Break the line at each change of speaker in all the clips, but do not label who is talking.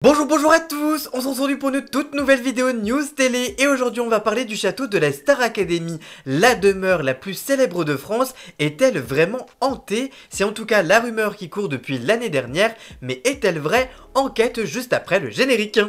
Bonjour à tous, on se retrouve pour une toute nouvelle vidéo news télé et aujourd'hui on va parler du château de la Star Academy. La demeure la plus célèbre de France est-elle vraiment hantée? C'est en tout cas la rumeur qui court depuis l'année dernière, mais est-elle vraie? Enquête juste après le générique.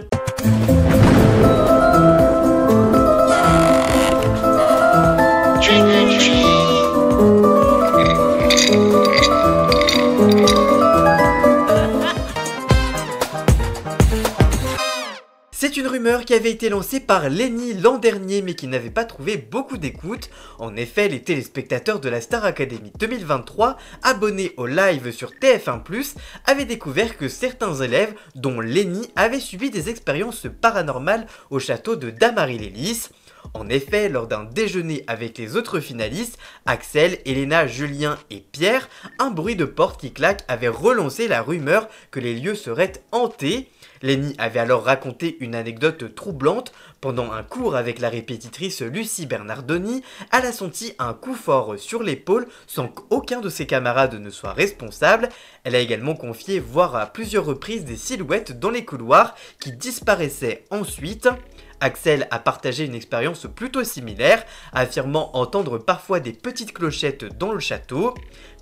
C'est une rumeur qui avait été lancée par Lenny l'an dernier mais qui n'avait pas trouvé beaucoup d'écoute. En effet, les téléspectateurs de la Star Academy 2023, abonnés au live sur TF1+, avaient découvert que certains élèves, dont Lenny, avaient subi des expériences paranormales au château de Damary-les-Lys. En effet, lors d'un déjeuner avec les autres finalistes, Axel, Elena, Julien et Pierre, un bruit de porte qui claque avait relancé la rumeur que les lieux seraient hantés. Lenny avait alors raconté une anecdote troublante. Pendant un cours avec la répétitrice Lucie Bernardoni, elle a senti un coup fort sur l'épaule sans qu'aucun de ses camarades ne soit responsable. Elle a également confié voir à plusieurs reprises des silhouettes dans les couloirs qui disparaissaient ensuite. Axel a partagé une expérience plutôt similaire, affirmant entendre parfois des petites clochettes dans le château.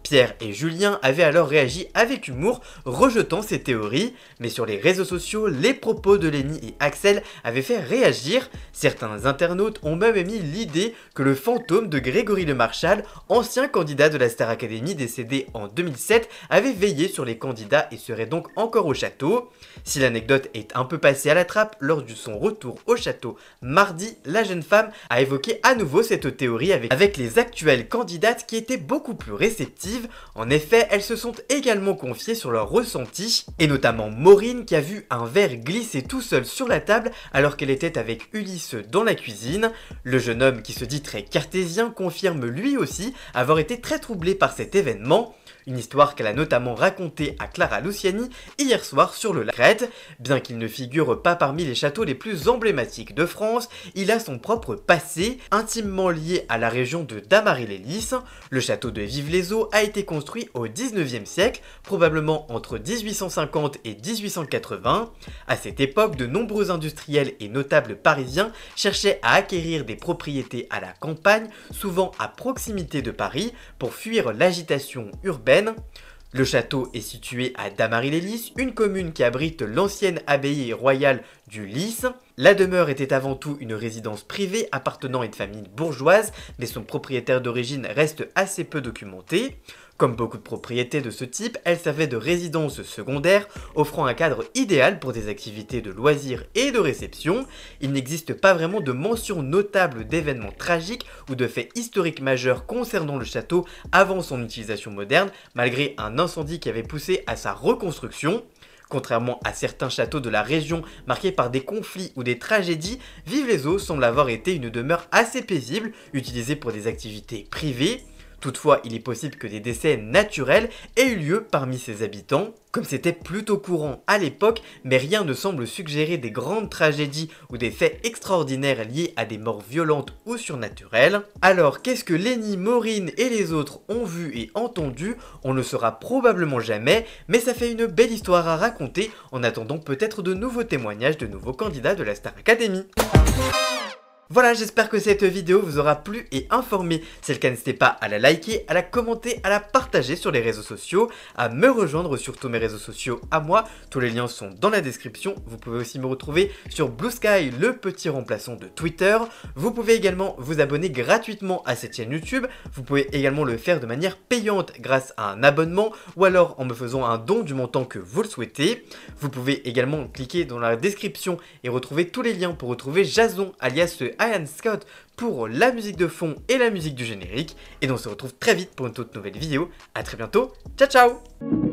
Pierre et Julien avaient alors réagi avec humour, rejetant ces théories, mais sur les réseaux sociaux, les propos de Lenny et Axel avaient fait réagir. Certains internautes ont même émis l'idée que le fantôme de Grégory Lemarchal, ancien candidat de la Star Academy décédé en 2007, avait veillé sur les candidats et serait donc encore au château. Si l'anecdote est un peu passée à la trappe, lors de son retour au château mardi, la jeune femme a évoqué à nouveau cette théorie avec les actuelles candidates qui étaient beaucoup plus réceptives. En effet, elles se sont également confiées sur leurs ressentis, et notamment Maureen qui a vu un verre glisser tout seul sur la table alors qu'elle était avec Ulysse dans la cuisine. Le jeune homme qui se dit très cartésien confirme lui aussi avoir été très troublé par cet événement. Une histoire qu'elle a notamment racontée à Clara Luciani hier soir sur le Red. Bien qu'il ne figure pas parmi les châteaux les plus emblématiques de France, il a son propre passé, intimement lié à la région de Damary-les-Lys. Le château de Vives-les-Eaux a été construit au 19e siècle, probablement entre 1850 et 1880. À cette époque, de nombreux industriels et notables parisiens cherchaient à acquérir des propriétés à la campagne, souvent à proximité de Paris, pour fuir l'agitation urbaine. Le château est situé à Damary-les-Lys, une commune qui abrite l'ancienne abbaye royale du Lys. La demeure était avant tout une résidence privée appartenant à une famille bourgeoise, mais son propriétaire d'origine reste assez peu documenté. Comme beaucoup de propriétés de ce type, elle servait de résidence secondaire, offrant un cadre idéal pour des activités de loisirs et de réception. Il n'existe pas vraiment de mention notable d'événements tragiques ou de faits historiques majeurs concernant le château avant son utilisation moderne, malgré un incendie qui avait poussé à sa reconstruction. Contrairement à certains châteaux de la région marqués par des conflits ou des tragédies, Vives-les-Eaux semble avoir été une demeure assez paisible, utilisée pour des activités privées. Toutefois, il est possible que des décès naturels aient eu lieu parmi ses habitants, comme c'était plutôt courant à l'époque, mais rien ne semble suggérer des grandes tragédies ou des faits extraordinaires liés à des morts violentes ou surnaturelles. Alors, qu'est-ce que Lenny, Maureen et les autres ont vu et entendu? On ne le saura probablement jamais, mais ça fait une belle histoire à raconter en attendant peut-être de nouveaux témoignages de nouveaux candidats de la Star Academy. Voilà, j'espère que cette vidéo vous aura plu et informé. Si c'est le cas, n'hésitez pas à la liker, à la commenter, à la partager sur les réseaux sociaux, à me rejoindre sur tous mes réseaux sociaux à moi. Tous les liens sont dans la description. Vous pouvez aussi me retrouver sur Blue Sky, le petit remplaçant de Twitter. Vous pouvez également vous abonner gratuitement à cette chaîne YouTube. Vous pouvez également le faire de manière payante grâce à un abonnement ou alors en me faisant un don du montant que vous le souhaitez. Vous pouvez également cliquer dans la description et retrouver tous les liens pour retrouver Jason alias Ian Scott pour la musique de fond et la musique du générique. Et on se retrouve très vite pour une toute nouvelle vidéo. A très bientôt, ciao ciao.